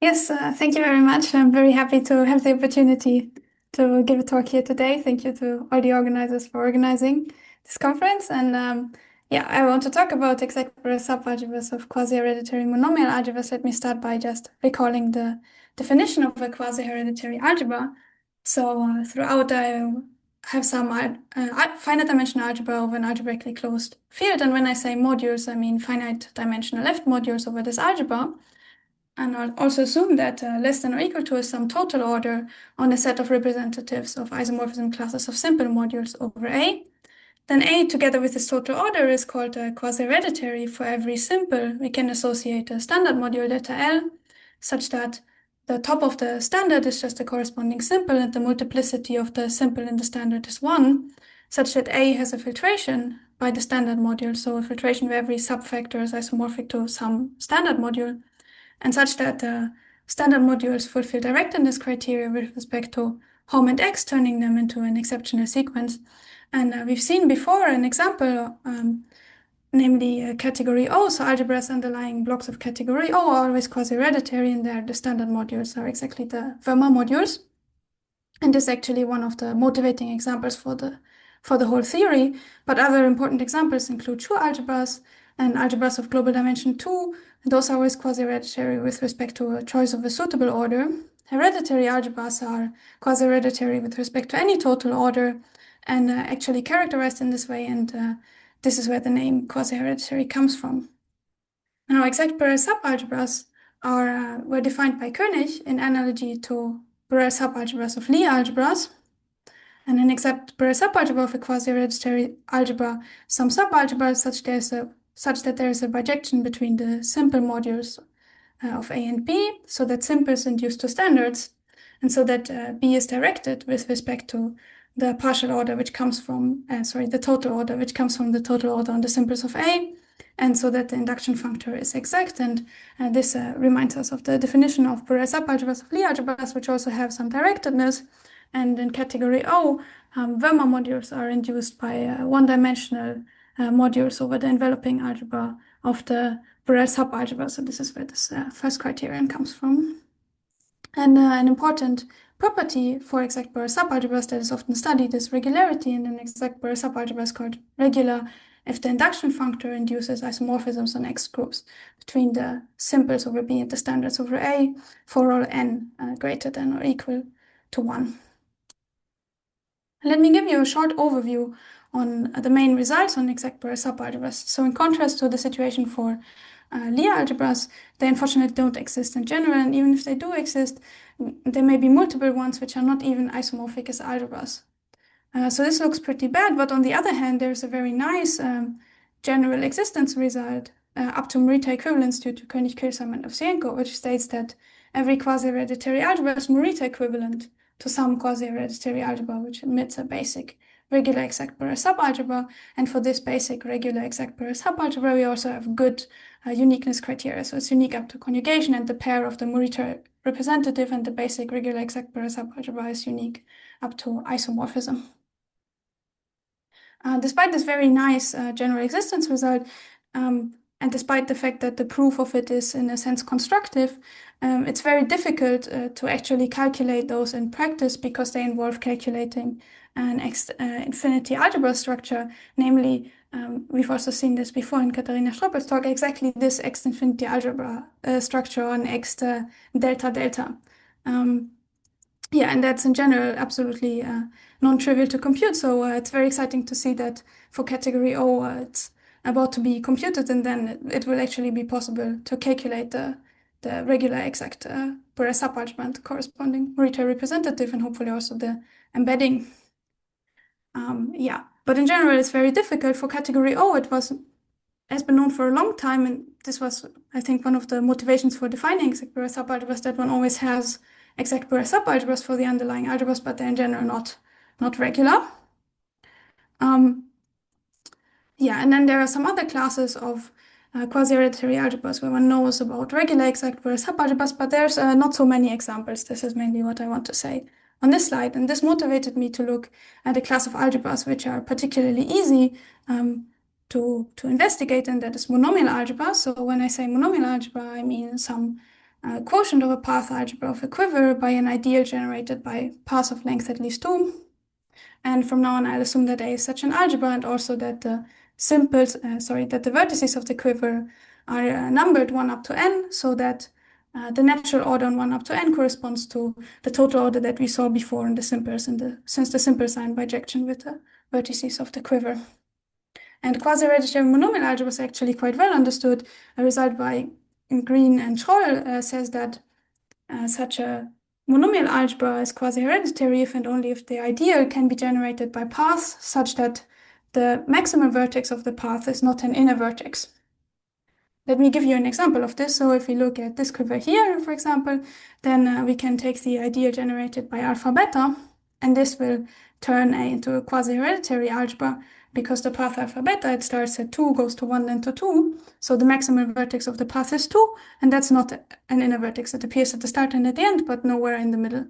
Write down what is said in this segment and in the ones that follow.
Yes, thank you very much. I'm very happy to have the opportunity to give a talk here today. Thank you to all the organizers for organizing this conference. And yeah, I want to talk about exact subalgebras of quasi-hereditary monomial algebras. Let me start by just recalling the definition of a quasi-hereditary algebra. So throughout, I have some finite dimensional algebra over an algebraically closed field. And when I say modules, I mean finite dimensional left modules over this algebra. And I'll also assume that less than or equal to is some total order on a set of representatives of isomorphism classes of simple modules over A. Then A, together with this total order, is called a quasi-hereditary. For every simple, we can associate a standard module delta L, such that the top of the standard is just a corresponding simple, and the multiplicity of the simple in the standard is 1, such that A has a filtration by the standard module, so a filtration where every subfactor is isomorphic to some standard module, and such that the standard modules fulfill directedness criteria with respect to hom and x, turning them into an exceptional sequence. And we've seen before an example, namely category O, so algebras underlying blocks of category O are always quasi-hereditary, and there the standard modules are exactly the Fermat modules. And this is actually one of the motivating examples for the whole theory. But other important examples include Schur algebras and algebras of global dimension 2. And those are always quasi-hereditary with respect to a choice of a suitable order. Hereditary algebras are quasi-hereditary with respect to any total order and actually characterized in this way. And this is where the name quasi-hereditary comes from. Now, exact Borel subalgebras were defined by König in analogy to Borel subalgebras of Lie algebras. And an exact Borel subalgebra of a quasi-hereditary algebra, some subalgebras such that there is a bijection between the simple modules of A and B, so that simples induce to standards, and so that B is directed with respect to the partial order which comes from, the total order which comes from the total order on the simples of A, and so that the induction functor is exact. And this reminds us of the definition of Borel subalgebras of Lie algebras, which also have some directedness. And in category O, Fermat modules are induced by one-dimensional modules over the enveloping algebra of the Borel subalgebra. So this is where this first criterion comes from. And an important property for exact Borel subalgebras that is often studied is regularity, and an exact Borel subalgebra is called regular if the induction functor induces isomorphisms on X groups between the simples over B and the standards over A for all n greater than or equal to 1. Let me give you a short overview on the main results on exact Borel subalgebras. So in contrast to the situation for Lie algebras, they unfortunately don't exist in general, and even if they do exist, there may be multiple ones which are not even isomorphic as algebras. So this looks pretty bad, but on the other hand, there's a very nice general existence result up to Morita equivalence due to König, Kilsheim, and Ovsienko, which states that every quasi-hereditary algebra is Morita equivalent to some quasi-hereditary algebra, which admits a basic regular exact Borel subalgebra. And for this basic regular exact Borel subalgebra, we also have good uniqueness criteria. So it's unique up to conjugation, and the pair of the Morita representative and the basic regular exact Borel subalgebra is unique up to isomorphism. Despite this very nice general existence result, and despite the fact that the proof of it is in a sense constructive, it's very difficult to actually calculate those in practice because they involve calculating an infinity algebra structure. Namely, we've also seen this before in Katharina Stroppel's talk, exactly this X infinity algebra structure on X delta delta. Yeah, and that's in general absolutely non-trivial to compute. So it's very exciting to see that for category O, it's about to be computed, and then it will actually be possible to calculate the regular exact Borel subalgebra and corresponding Morita representative, and hopefully also the embedding. Yeah, but in general, it's very difficult for category O. Has been known for a long time, and this was, I think, one of the motivations for defining exact Borel subalgebras, that one always has exact Borel subalgebras for the underlying algebras, but they're in general not regular. Yeah, and then there are some other classes of quasi-hereditary algebras where one knows about regular exact Borel subalgebras, but there's not so many examples. This is mainly what I want to say on this slide, and this motivated me to look at a class of algebras which are particularly easy to investigate, and that is monomial algebra. So when I say monomial algebra, I mean some quotient of a path algebra of a quiver by an ideal generated by paths of length at least 2. And from now on, I'll assume that A is such an algebra, and also that the that the vertices of the quiver are numbered 1 up to n, so that the natural order on 1 up to n corresponds to the total order that we saw before in the simples, since the simples are in bijection with the vertices of the quiver. And quasi-hereditary monomial algebra is actually quite well understood. A result by Green and Schroll says that such a monomial algebra is quasi-hereditary if and only if the ideal can be generated by paths such that the maximal vertex of the path is not an inner vertex. Let me give you an example of this. So if we look at this quiver here, for example, then we can take the ideal generated by alpha beta, and this will turn A into a quasi-hereditary algebra because the path alpha beta, it starts at 2, goes to 1, then to 2. So the maximal vertex of the path is 2, and that's not an inner vertex. It appears at the start and at the end, but nowhere in the middle.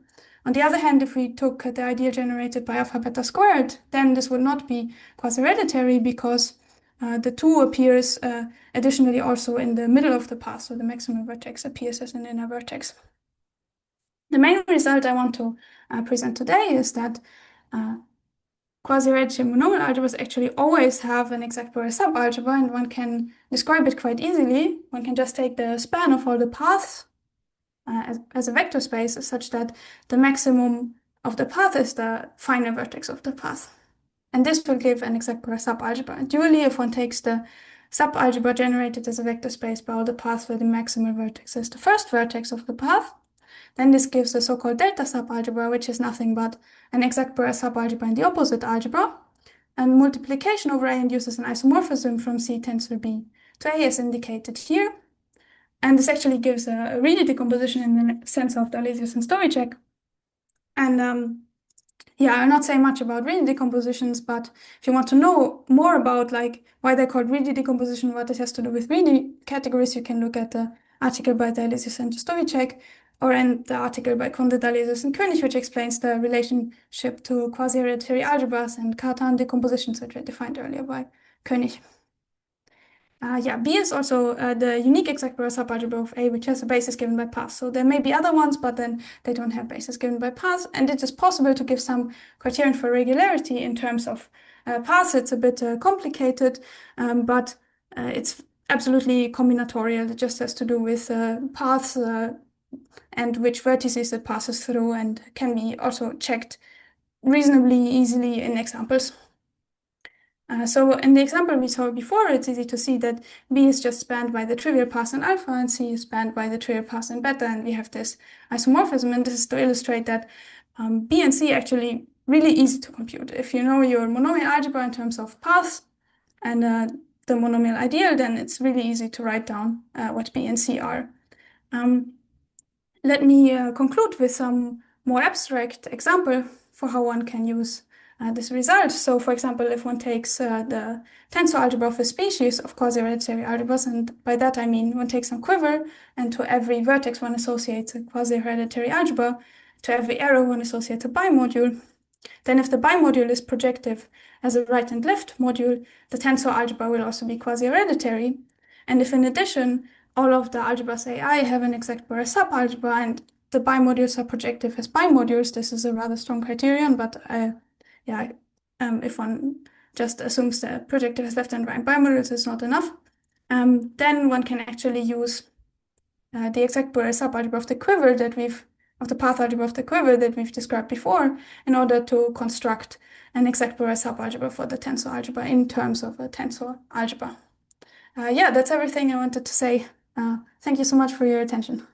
On the other hand, if we took the ideal generated by alpha beta squared, then this would not be quasi-hereditary because the 2 appears additionally also in the middle of the path, so the maximal vertex appears as an inner vertex. The main result I want to present today is that quasi-hereditary monomial algebras actually always have an exact Borel subalgebra, and one can describe it quite easily. One can just take the span of all the paths as a vector space such that the maximum of the path is the final vertex of the path. And this will give an exact Borel subalgebra. Dually, if one takes the subalgebra generated as a vector space by all the paths where the maximal vertex is the first vertex of the path, then this gives a so-called delta subalgebra, which is nothing but an exact Borel subalgebra in the opposite algebra. And multiplication over A induces an isomorphism from C tensor B to A as indicated here. And this actually gives a Reedy decomposition in the sense of Dalezios and Šťovíček. And yeah, I'll not say much about Reedy decompositions, but if you want to know more about like why they're called Reedy decomposition, what this has to do with Reedy categories, you can look at the article by Dalezios and Šťovíček, or in the article by Dalezios and König, which explains the relationship to quasi-hereditary algebras and Cartan decompositions, which were defined earlier by König. Yeah, B is also the unique exact Borel subalgebra of A, which has a basis given by paths. So there may be other ones, but then they don't have basis given by paths. And it is possible to give some criterion for regularity in terms of paths. It's a bit complicated, but it's absolutely combinatorial. It just has to do with paths and which vertices it passes through, and can be also checked reasonably easily in examples. So in the example we saw before, it's easy to see that B is just spanned by the trivial path in alpha, and C is spanned by the trivial path in beta, and we have this isomorphism. And this is to illustrate that B and C are actually really easy to compute. If you know your monomial algebra in terms of paths and the monomial ideal, then it's really easy to write down what B and C are. Let me conclude with some more abstract example for how one can use this result. So, for example, if one takes the tensor algebra of a species of quasi-hereditary algebras, and by that I mean one takes some quiver, and to every vertex one associates a quasi-hereditary algebra, to every arrow one associates a bimodule, then if the bimodule is projective as a right and left module, the tensor algebra will also be quasi-hereditary. And if in addition all of the algebras AI have an exact Borel subalgebra and the bimodules are projective as bimodules, this is a rather strong criterion, but if one just assumes that projective as left and right bimodules is not enough, then one can actually use the exact Borel subalgebra of the quiver of the path algebra of the quiver that we've described before in order to construct an exact Borel subalgebra for the tensor algebra in terms of a tensor algebra. Yeah, that's everything I wanted to say. Thank you so much for your attention.